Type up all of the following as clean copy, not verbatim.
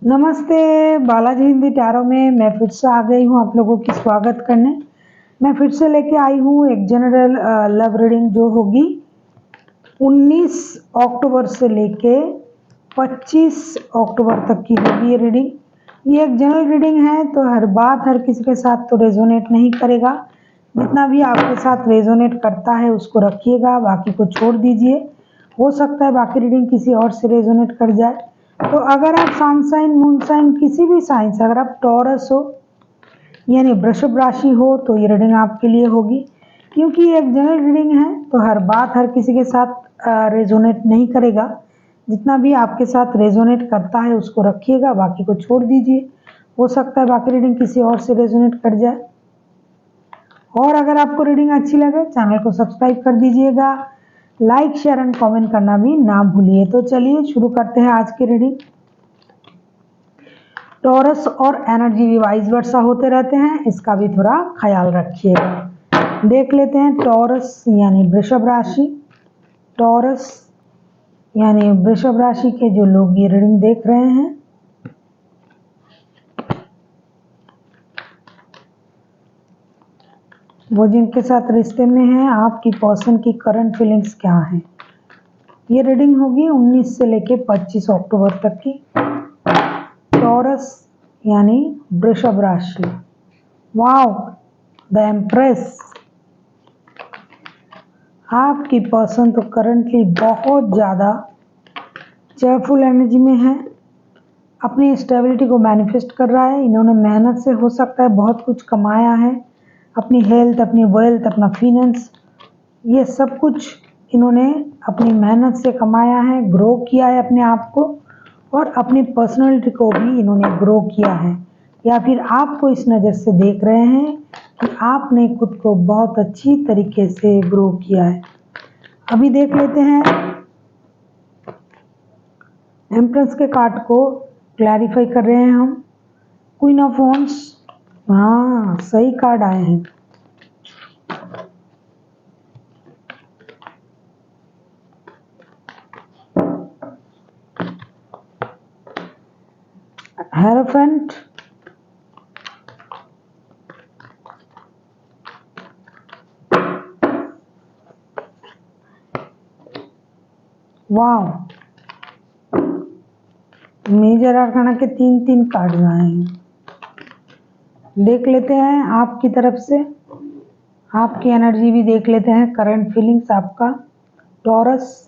नमस्ते। बालाजी हिंदी टैरो में मैं फिर से आ गई हूँ आप लोगों की स्वागत करने। मैं फिर से लेके आई हूँ एक जनरल लव रीडिंग जो होगी 19 अक्टूबर से लेके 25 अक्टूबर तक की होगी ये रीडिंग। ये एक जनरल रीडिंग है तो हर बात हर किसी के साथ तो रेजोनेट नहीं करेगा। जितना भी आपके साथ रेजोनेट करता है उसको रखिएगा, बाकी को छोड़ दीजिए। हो सकता है बाकी रीडिंग किसी और से रेजोनेट कर जाए। तो अगर आप सन साइन मून साइन किसी भी साइन से, अगर आप टॉरस हो यानी वृषभ राशि हो तो ये रीडिंग आपके लिए होगी। क्योंकि ये एक जनरल रीडिंग है तो हर बात हर किसी के साथ रेजोनेट नहीं करेगा। जितना भी आपके साथ रेजोनेट करता है उसको रखिएगा, बाकी को छोड़ दीजिए। हो सकता है बाकी रीडिंग किसी और से रेजोनेट कर जाए। और अगर आपको रीडिंग अच्छी लगे चैनल को सब्सक्राइब कर दीजिएगा, लाइक शेयर एंड कमेंट करना भी ना भूलिए। तो चलिए शुरू करते हैं आज की रीडिंग। टॉरस और एनर्जी भी वाइस वर्सा होते रहते हैं, इसका भी थोड़ा ख्याल रखिएगा। देख लेते हैं टॉरस यानी वृषभ राशि। टॉरस यानी वृषभ राशि के जो लोग ये रीडिंग देख रहे हैं, वो जिनके साथ रिश्ते में हैं, आपकी पर्सन की करंट फीलिंग्स क्या हैं। ये रीडिंग होगी 19 से लेके 25 अक्टूबर तक की। टॉरस यानी वृषभ राशि। Wow, the empress. आपकी पर्सन तो करंटली बहुत ज़्यादा चेयरफुल एनर्जी में है, अपनी स्टेबिलिटी को मैनिफेस्ट कर रहा है। इन्होंने मेहनत से हो सकता है बहुत कुछ कमाया है, अपनी हेल्थ, अपनी वेल्थ, अपना फिनेंस, ये सब कुछ इन्होंने अपनी मेहनत से कमाया है, ग्रो किया है अपने आप को, और अपनी पर्सनालिटी को भी इन्होंने ग्रो किया है। या फिर आपको इस नज़र से देख रहे हैं कि आपने खुद को बहुत अच्छी तरीके से ग्रो किया है। अभी देख लेते हैं एम्प्रेस के कार्ड को क्लैरिफाई कर रहे हैं हम। क्वीन ऑफ वॉन्ड्स, हाँ सही कार्ड आए हैं। हेरोफेंट, वाह, मेजर आर्काना के 3 कार्ड आए हैं। देख लेते हैं आपकी तरफ से, आपकी एनर्जी भी देख लेते हैं, करंट फीलिंग्स आपका टॉरस।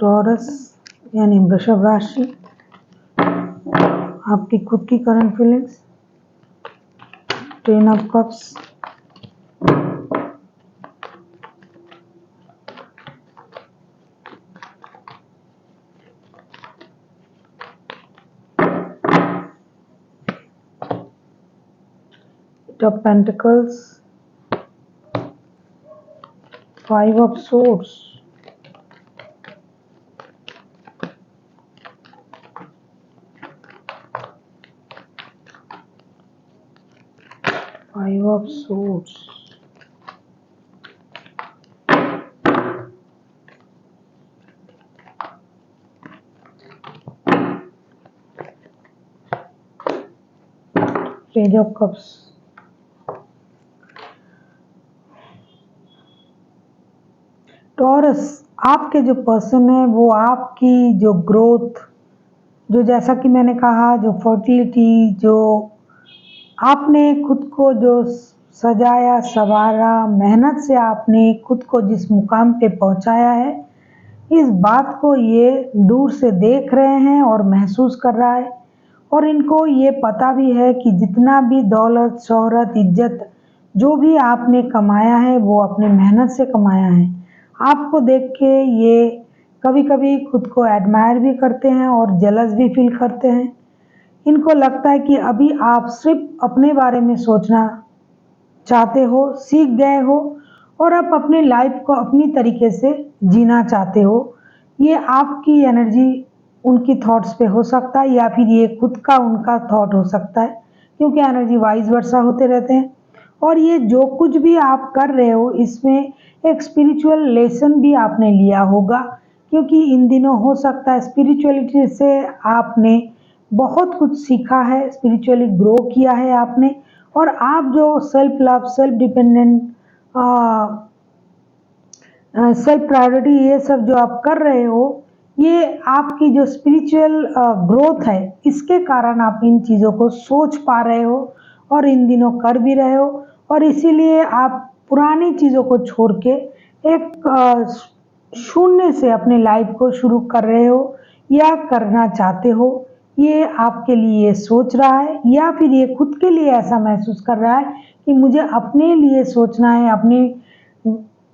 टॉरस यानी वृषभ राशि, आपकी खुद की current feelings. Ten of cups, of pentacles, 5 of swords, 5 of swords, page of cups. Taurus, आपके जो पर्सन है वो आपकी जो ग्रोथ, जो जैसा कि मैंने कहा, जो फर्टिलिटी, जो आपने खुद को जो सजाया संवारा, मेहनत से आपने खुद को जिस मुकाम पे पहुंचाया है, इस बात को ये दूर से देख रहे हैं और महसूस कर रहा है। और इनको ये पता भी है कि जितना भी दौलत, शोहरत, इज्जत जो भी आपने कमाया है वो अपने मेहनत से कमाया है। आपको देख के ये कभी कभी खुद को एडमायर भी करते हैं और जेलस भी फील करते हैं। इनको लगता है कि अभी आप सिर्फ अपने बारे में सोचना चाहते हो, सीख गए हो, और आप अपनी लाइफ को अपनी तरीके से जीना चाहते हो। ये आपकी एनर्जी उनकी थॉट्स पे हो सकता है, या फिर ये खुद का उनका थॉट हो सकता है क्योंकि एनर्जी वाइज वर्सा होते रहते हैं। और ये जो कुछ भी आप कर रहे हो इसमें एक स्पिरिचुअल लेसन भी आपने लिया होगा, क्योंकि इन दिनों हो सकता है स्पिरिचुअलिटी से आपने बहुत कुछ सीखा है, स्पिरिचुअली ग्रो किया है आपने, और आप जो self love, self dependent, self priority, ये सब जो आप कर रहे हो, ये आपकी जो स्पिरिचुअल ग्रोथ है, इसके कारण आप इन चीज़ों को सोच पा रहे हो और इन दिनों कर भी रहे हो। और इसीलिए आप पुरानी चीज़ों को छोड़ के एक शून्य से अपने लाइफ को शुरू कर रहे हो या करना चाहते हो। ये आपके लिए सोच रहा है या फिर ये खुद के लिए ऐसा महसूस कर रहा है कि मुझे अपने लिए सोचना है, अपने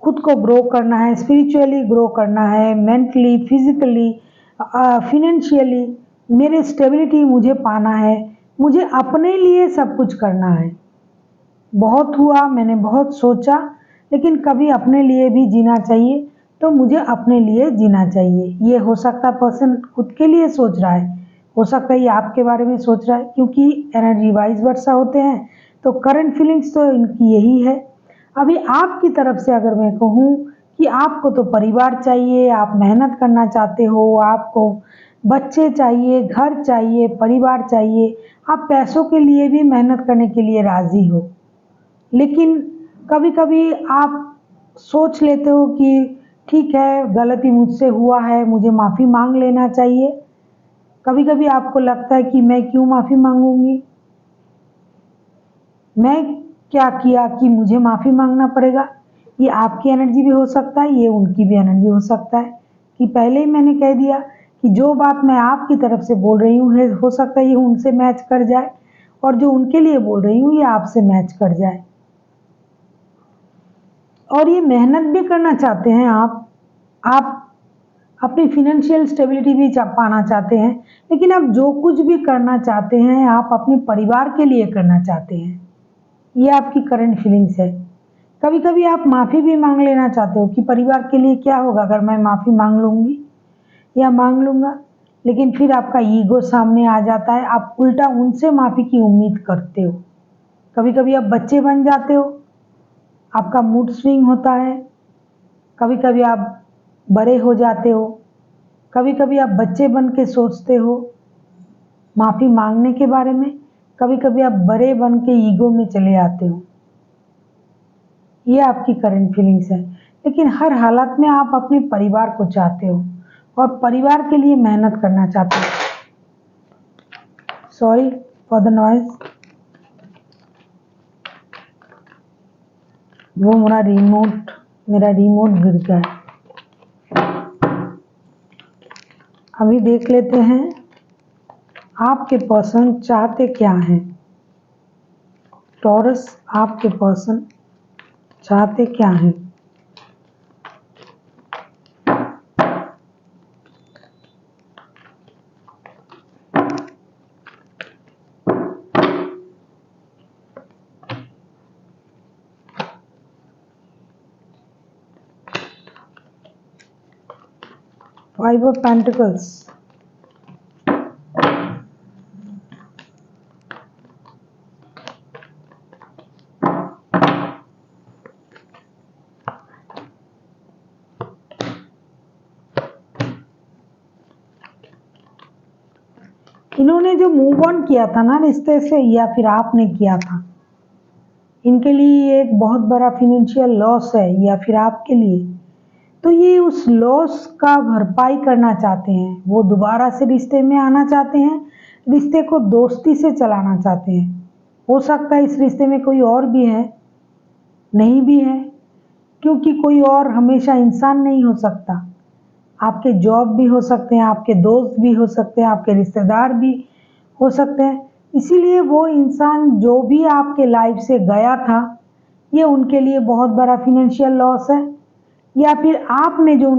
खुद को ग्रो करना है, स्पिरिचुअली ग्रो करना है, मेंटली, फिजिकली, फिनेंशियली मेरे स्टेबिलिटी मुझे पाना है, मुझे अपने लिए सब कुछ करना है। बहुत हुआ, मैंने बहुत सोचा, लेकिन कभी अपने लिए भी जीना चाहिए, तो मुझे अपने लिए जीना चाहिए। ये हो सकता है पर्सन खुद के लिए सोच रहा है, हो सकता है ये आपके बारे में सोच रहा है, क्योंकि एनर्जी वाइज वर्सा होते हैं। तो करंट फीलिंग्स तो इनकी यही है। अभी आपकी तरफ से अगर मैं कहूँ कि आपको तो परिवार चाहिए, आप मेहनत करना चाहते हो, आपको बच्चे चाहिए, घर चाहिए, परिवार चाहिए, आप पैसों के लिए भी मेहनत करने के लिए राज़ी हो। लेकिन कभी कभी आप सोच लेते हो कि ठीक है, गलती मुझसे हुआ है, मुझे माफ़ी मांग लेना चाहिए। कभी कभी आपको लगता है कि मैं क्यों माफ़ी मांगूंगी, मैं क्या किया कि मुझे माफ़ी मांगना पड़ेगा। ये आपकी एनर्जी भी हो सकता है, ये उनकी भी एनर्जी हो सकता है कि पहले ही मैंने कह दिया कि जो बात मैं आपकी तरफ से बोल रही हूँ हो सकता है ये उनसे मैच कर जाए, और जो उनके लिए बोल रही हूँ ये आपसे मैच कर जाए। और ये मेहनत भी करना चाहते हैं आप अपनी फिनेंशियल स्टेबिलिटी भी पाना चाहते हैं, लेकिन आप जो कुछ भी करना चाहते हैं आप अपने परिवार के लिए करना चाहते हैं। ये आपकी करंट फीलिंग्स है। कभी कभी आप माफ़ी भी मांग लेना चाहते हो कि परिवार के लिए क्या होगा अगर मैं माफ़ी मांग लूँगी या मांग लूँगा, लेकिन फिर आपका ईगो सामने आ जाता है, आप उल्टा उनसे माफ़ी की उम्मीद करते हो। कभी कभी आप बच्चे बन जाते हो, आपका मूड स्विंग होता है, कभी कभी आप बड़े हो जाते हो, कभी कभी आप बच्चे बन के सोचते हो माफ़ी मांगने के बारे में, कभी कभी आप बड़े बन के ईगो में चले आते हो। ये आपकी करंट फीलिंग्स है। लेकिन हर हालत में आप अपने परिवार को चाहते हो और परिवार के लिए मेहनत करना चाहते हो। सॉरी फॉर द नॉइज, वो मेरा रिमोट गिर गया है। अभी देख लेते हैं आपके पर्सन चाहते क्या हैं। टॉरस, आपके पर्सन चाहते क्या हैं। फाइव ऑफ पेंटिकल्स, इन्होंने जो मूव ऑन किया था ना रिश्ते से, या फिर आपने किया था, इनके लिए एक बहुत बड़ा फिनेंशियल लॉस है, या फिर आपके लिए। तो ये उस लॉस का भरपाई करना चाहते हैं, वो दोबारा से रिश्ते में आना चाहते हैं, रिश्ते को दोस्ती से चलाना चाहते हैं। हो सकता है इस रिश्ते में कोई और भी है, नहीं भी है, क्योंकि कोई और हमेशा इंसान नहीं हो सकता। आपके जॉब भी हो सकते हैं, आपके दोस्त भी हो सकते हैं, आपके रिश्तेदार भी हो सकते हैं। इसीलिए वो इंसान जो भी आपके लाइफ से गया था, ये उनके लिए बहुत बड़ा फिनेंशियल लॉस है, या फिर आपने जो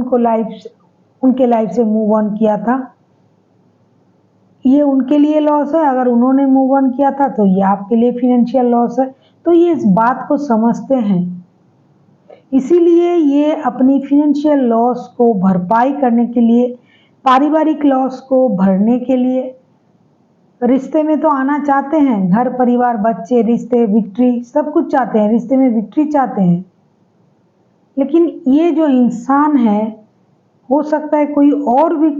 उनके लाइफ से मूव ऑन किया था, ये उनके लिए लॉस है। अगर उन्होंने मूव ऑन किया था तो ये आपके लिए फिनेंशियल लॉस है। तो ये इस बात को समझते हैं, इसीलिए ये अपनी फिनेंशियल लॉस को भरपाई करने के लिए, पारिवारिक लॉस को भरने के लिए रिश्ते में तो आना चाहते हैं, घर परिवार बच्चे रिश्ते विक्ट्री सब कुछ चाहते हैं, रिश्ते में विक्ट्री चाहते हैं। लेकिन ये जो इंसान है, हो सकता है कोई और भी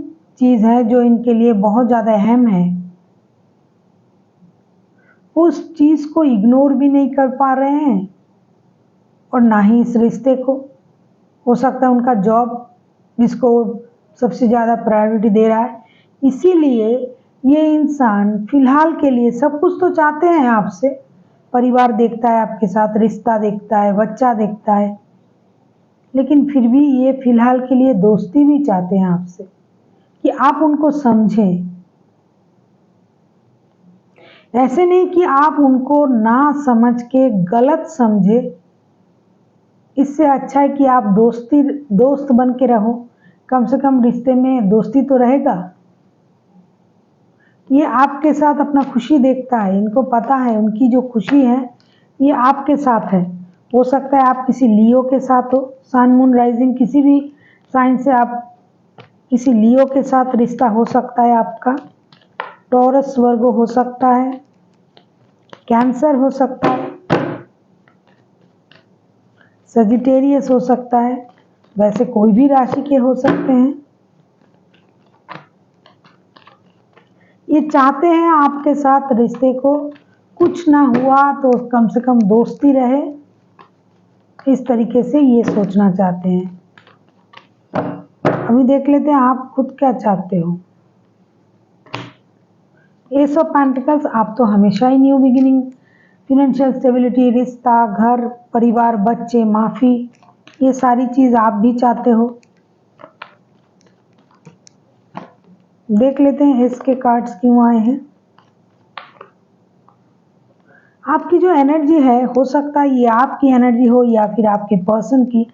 चीज़ है जो इनके लिए बहुत ज़्यादा अहम है, उस चीज़ को इग्नोर भी नहीं कर पा रहे हैं और ना ही इस रिश्ते को। हो सकता है उनका जॉब जिसको सबसे ज़्यादा प्रायोरिटी दे रहा है, इसीलिए ये इंसान फिलहाल के लिए सब कुछ तो चाहते हैं आपसे, परिवार देखता है आपके साथ, रिश्ता देखता है, बच्चा देखता है, लेकिन फिर भी ये फिलहाल के लिए दोस्ती भी चाहते हैं आपसे कि आप उनको समझें। ऐसे नहीं कि आप उनको ना समझ के गलत समझे, इससे अच्छा है कि आप दोस्त बन के रहो, कम से कम रिश्ते में दोस्ती तो रहेगा। ये आपके साथ अपना खुशी देखता है, इनको पता है उनकी जो खुशी है ये आपके साथ है। हो सकता है आप किसी लियो के साथ हो, सन मून राइजिंग किसी भी साइन से आप किसी लियो के साथ रिश्ता हो सकता है आपका, टॉरस वर्गो हो सकता है, कैंसर हो सकता है, सजिटेरियस हो सकता है, वैसे कोई भी राशि के हो सकते हैं। ये चाहते हैं आपके साथ रिश्ते को, कुछ ना हुआ तो कम से कम दोस्ती रहे, इस तरीके से ये सोचना चाहते हैं। अभी देख लेते हैं आप खुद क्या चाहते हो। एस ऑफ पेंटिकल्स, आप तो हमेशा ही न्यू बिगिनिंग, फिनेंशियल स्टेबिलिटी, रिश्ता, घर परिवार, बच्चे, माफ़ी, ये सारी चीज़ आप भी चाहते हो। देख लेते हैं इसके कार्ड्स क्यों आए हैं। आपकी जो एनर्जी है, हो सकता है ये आपकी एनर्जी हो या फिर आपके पर्सन की,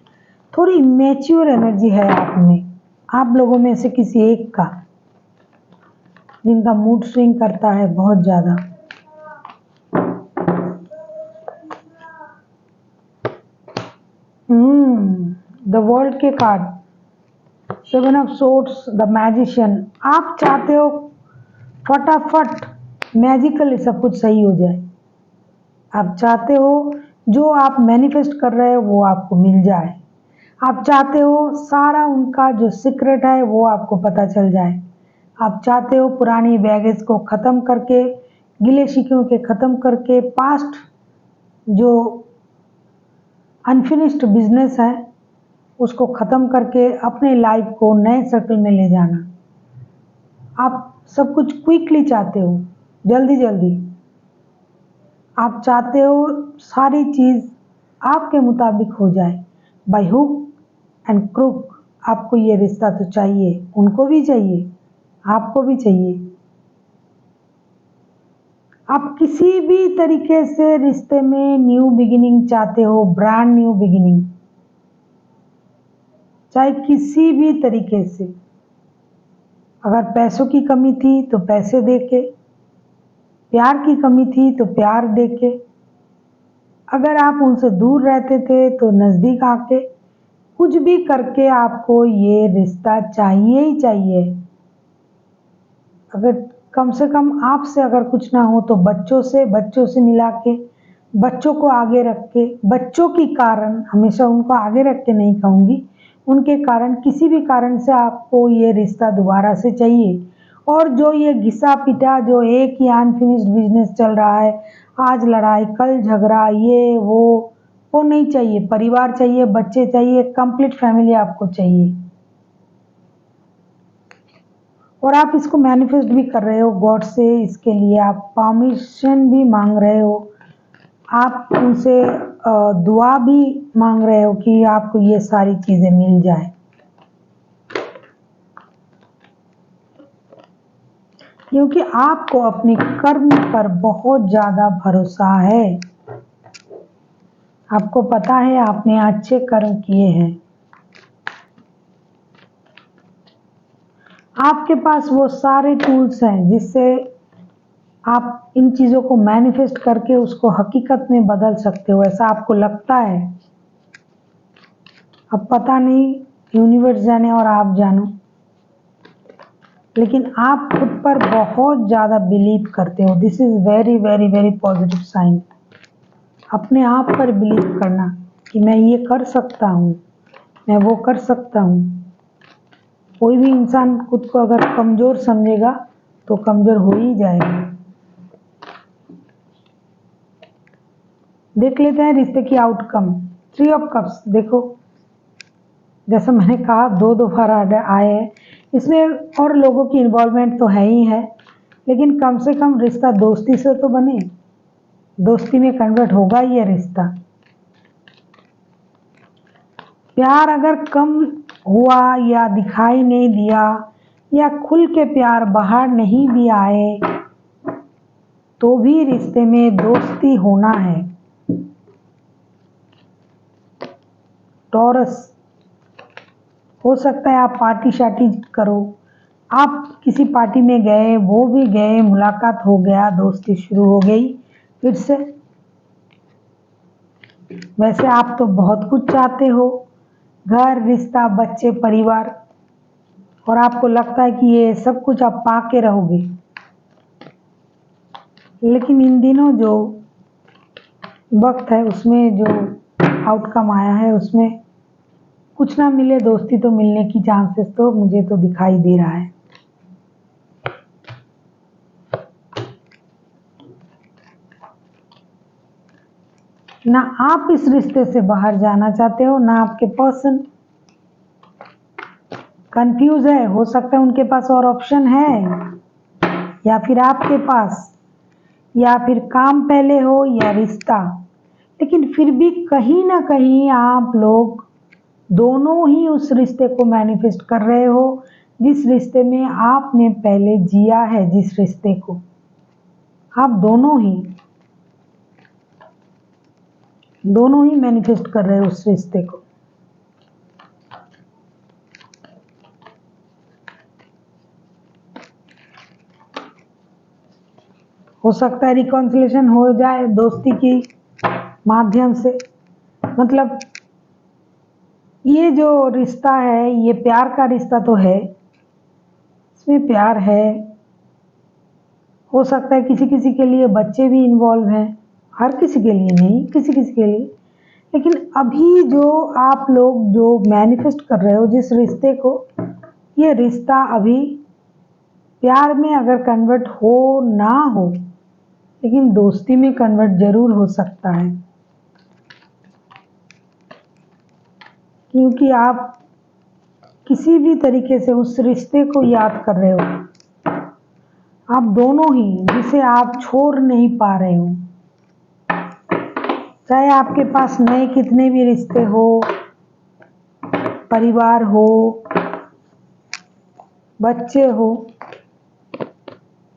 थोड़ी मैच्योर एनर्जी है आप में, आप लोगों में से किसी एक का, जिनका मूड स्विंग करता है बहुत ज़्यादा। द वर्ल्ड के card, 7 of swords, the magician, आप चाहते हो फटाफट मैजिकली सब कुछ सही हो जाए। आप चाहते हो जो आप मैनिफेस्ट कर रहे हो वो आपको मिल जाए। आप चाहते हो सारा उनका जो सीक्रेट है वो आपको पता चल जाए। आप चाहते हो पुरानी बैगेज को ख़त्म करके, गिले शिकवों के ख़त्म करके, पास्ट जो अनफिनिश्ड बिजनेस है उसको ख़त्म करके अपने लाइफ को नए सर्कल में ले जाना। आप सब कुछ क्विकली चाहते हो, जल्दी जल्दी। आप चाहते हो सारी चीज़ आपके मुताबिक हो जाए, बाय हुक एंड क्रुक। आपको ये रिश्ता तो चाहिए, उनको भी चाहिए, आपको भी चाहिए। आप किसी भी तरीके से रिश्ते में न्यू बिगिनिंग चाहते हो, ब्रांड न्यू बिगिनिंग, चाहे किसी भी तरीके से। अगर पैसों की कमी थी तो पैसे देके, प्यार की कमी थी तो प्यार देके, अगर आप उनसे दूर रहते थे तो नज़दीक आके, कुछ भी करके आपको ये रिश्ता चाहिए ही चाहिए। अगर कम से कम आपसे अगर कुछ ना हो तो बच्चों से मिला के, बच्चों को आगे रख के, बच्चों के कारण, हमेशा उनको आगे रख के नहीं कहूँगी, उनके कारण, किसी भी कारण से आपको ये रिश्ता दोबारा से चाहिए। और जो ये घिसा पिटा जो एक ही अनफिनिश्ड बिजनेस चल रहा है, आज लड़ाई कल झगड़ा ये वो नहीं चाहिए। परिवार चाहिए, बच्चे चाहिए, कंप्लीट फैमिली आपको चाहिए। और आप इसको मैनिफेस्ट भी कर रहे हो गॉड से, इसके लिए आप परमिशन भी मांग रहे हो, आप उनसे दुआ भी मांग रहे हो कि आपको ये सारी चीज़ें मिल जाए। क्योंकि आपको अपने कर्म पर बहुत ज़्यादा भरोसा है। आपको पता है आपने अच्छे कर्म किए हैं। आपके पास वो सारे टूल्स हैं जिससे आप इन चीज़ों को मैनिफेस्ट करके उसको हकीकत में बदल सकते हो, ऐसा आपको लगता है। अब पता नहीं, यूनिवर्स जाने और आप जानो। लेकिन आप खुद पर बहुत ज़्यादा बिलीव करते हो। This is very very very positive sign. अपने आप पर बिलीव करना कि मैं ये कर सकता हूँ, मैं वो कर सकता हूँ। कोई भी इंसान खुद को अगर कमज़ोर समझेगा तो कमज़ोर हो ही जाएगा। देख लेते हैं रिश्ते की आउटकम। 3 ऑफ कप्स देखो, जैसा मैंने कहा 2 बार आए हैं। इसमें और लोगों की इन्वॉल्वमेंट तो है ही है, लेकिन कम से कम रिश्ता दोस्ती से तो बने, दोस्ती में कन्वर्ट होगा ये रिश्ता। प्यार अगर कम हुआ या दिखाई नहीं दिया या खुल के प्यार बाहर नहीं भी आए तो भी रिश्ते में दोस्ती होना है। टॉरस, हो सकता है आप पार्टी शार्टी करो, आप किसी पार्टी में गए, वो भी गए, मुलाकात हो गया, दोस्ती शुरू हो गई फिर से। वैसे आप तो बहुत कुछ चाहते हो, घर, रिश्ता, बच्चे, परिवार, और आपको लगता है कि ये सब कुछ आप पा के रहोगे। लेकिन इन दिनों जो वक्त है उसमें जो आउटकम आया है उसमें कुछ ना मिले, दोस्ती तो मिलने की चांसेस तो मुझे तो दिखाई दे रहा है। ना आप इस रिश्ते से बाहर जाना चाहते हो, ना आपके पर्सन कंफ्यूज है। हो सकता है उनके पास और ऑप्शन है, या फिर आपके पास, या फिर काम पहले हो या रिश्ता। लेकिन फिर भी कहीं ना कहीं आप लोग दोनों ही उस रिश्ते को मैनिफेस्ट कर रहे हो जिस रिश्ते में आपने पहले जिया है। जिस रिश्ते को आप दोनों ही मैनिफेस्ट कर रहे हो उस रिश्ते को। हो सकता है रिकॉन्सिलेशन हो जाए दोस्ती की माध्यम से। मतलब ये जो रिश्ता है ये प्यार का रिश्ता तो है, इसमें प्यार है। हो सकता है किसी किसी के लिए बच्चे भी इन्वॉल्व हैं, हर किसी के लिए नहीं, किसी किसी के लिए। लेकिन अभी जो आप लोग जो मैनिफेस्ट कर रहे हो जिस रिश्ते को, ये रिश्ता अभी प्यार में अगर कन्वर्ट हो ना हो, लेकिन दोस्ती में कन्वर्ट जरूर हो सकता है। क्योंकि आप किसी भी तरीके से उस रिश्ते को याद कर रहे हो, आप दोनों ही, जिसे आप छोड़ नहीं पा रहे हो। चाहे आपके पास नए कितने भी रिश्ते हो, परिवार हो, बच्चे हो,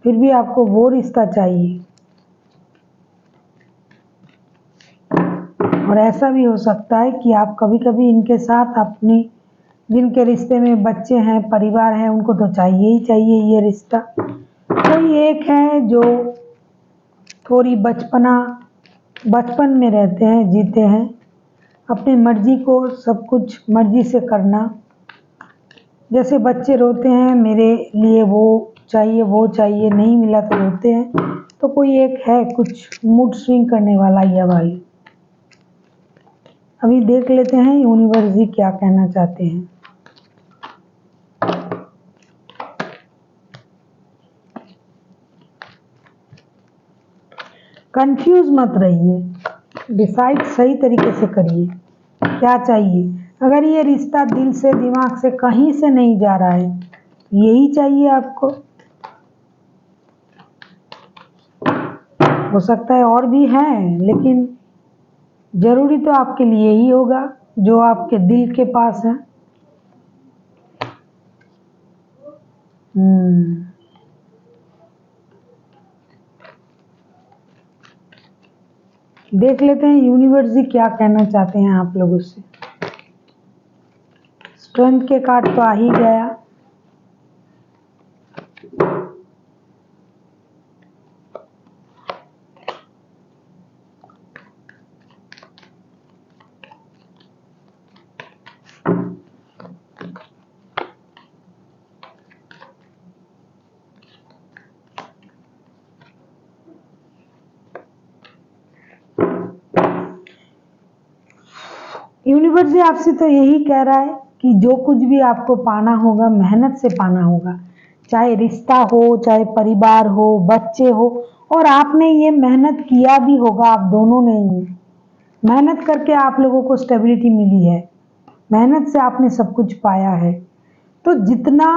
फिर भी आपको वो रिश्ता चाहिए। और ऐसा भी हो सकता है कि आप कभी कभी इनके साथ अपनी, जिनके रिश्ते में बच्चे हैं, परिवार है, उनको तो चाहिए ही चाहिए ये रिश्ता। कोई एक है जो थोड़ी बचपन में रहते हैं, जीते हैं अपनी मर्जी को, सब कुछ मर्जी से करना। जैसे बच्चे रोते हैं मेरे लिए वो चाहिए, नहीं मिला तो रोते हैं। तो कोई एक है कुछ मूड स्विंग करने वाला ये भाई। अभी देख लेते हैं यूनिवर्स जी क्या कहना चाहते हैं। कंफ्यूज मत रहिए, डिसाइड सही तरीके से करिए क्या चाहिए। अगर ये रिश्ता दिल से, दिमाग से, कहीं से नहीं जा रहा है, यही चाहिए आपको। हो सकता है और भी हैं, लेकिन जरूरी तो आपके लिए ही होगा जो आपके दिल के पास है। देख लेते हैं यूनिवर्स जी क्या कहना चाहते हैं आप लोगों से। स्ट्रेंथ के कार्ड तो आ ही गया। यूनिवर्स भी आपसे तो यही कह रहा है कि जो कुछ भी आपको पाना होगा मेहनत से पाना होगा, चाहे रिश्ता हो, चाहे परिवार हो, बच्चे हो, और आपने ये मेहनत किया भी होगा, आप दोनों ने ही मेहनत करके आप लोगों को स्टेबिलिटी मिली है, मेहनत से आपने सब कुछ पाया है। तो जितना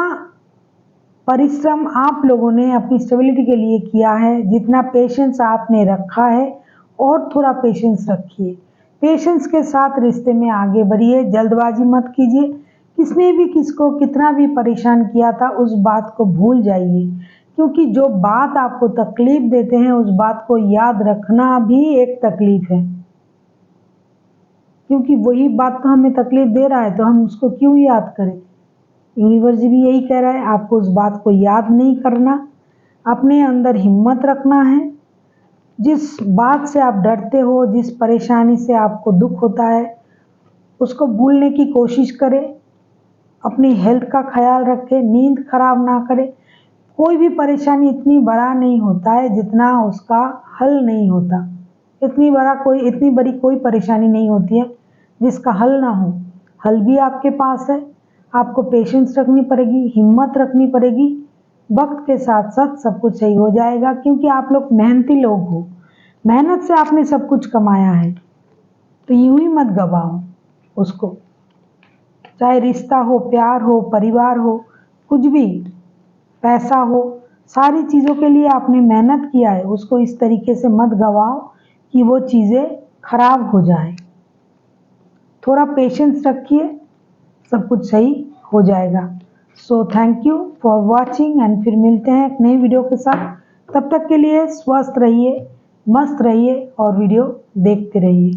परिश्रम आप लोगों ने अपनी स्टेबिलिटी के लिए किया है, जितना पेशेंस आपने रखा है, और थोड़ा पेशेंस रखिए, पेशेंस के साथ रिश्ते में आगे बढ़िए, जल्दबाजी मत कीजिए। किसने भी किसको कितना भी परेशान किया था उस बात को भूल जाइए, क्योंकि जो बात आपको तकलीफ देते हैं उस बात को याद रखना भी एक तकलीफ है, क्योंकि वही बात तो हमें तकलीफ दे रहा है तो हम उसको क्यों याद करें। यूनिवर्स भी यही कह रहा है, आपको उस बात को याद नहीं करना, अपने अंदर हिम्मत रखना है। जिस बात से आप डरते हो, जिस परेशानी से आपको दुख होता है, उसको भूलने की कोशिश करें। अपनी हेल्थ का ख्याल रखें, नींद खराब ना करें। कोई भी परेशानी इतनी बड़ा नहीं होता है जितना उसका हल नहीं होता। इतनी बड़ी कोई परेशानी नहीं होती है जिसका हल ना हो। हल भी आपके पास है, आपको पेशेंस रखनी पड़ेगी, हिम्मत रखनी पड़ेगी। वक्त के साथ साथ सब कुछ सही हो जाएगा, क्योंकि आप लोग मेहनती लोग हो, मेहनत से आपने सब कुछ कमाया है, तो यूं ही मत गवाओ उसको। चाहे रिश्ता हो, प्यार हो, परिवार हो, कुछ भी, पैसा हो, सारी चीज़ों के लिए आपने मेहनत किया है, उसको इस तरीके से मत गवाओ कि वो चीज़ें खराब हो जाए। थोड़ा पेशेंस रखिए, सब कुछ सही हो जाएगा। So thank you for watching, and फिर मिलते हैं एक नई वीडियो के साथ। तब तक के लिए स्वस्थ रहिए, मस्त रहिए और वीडियो देखते रहिए।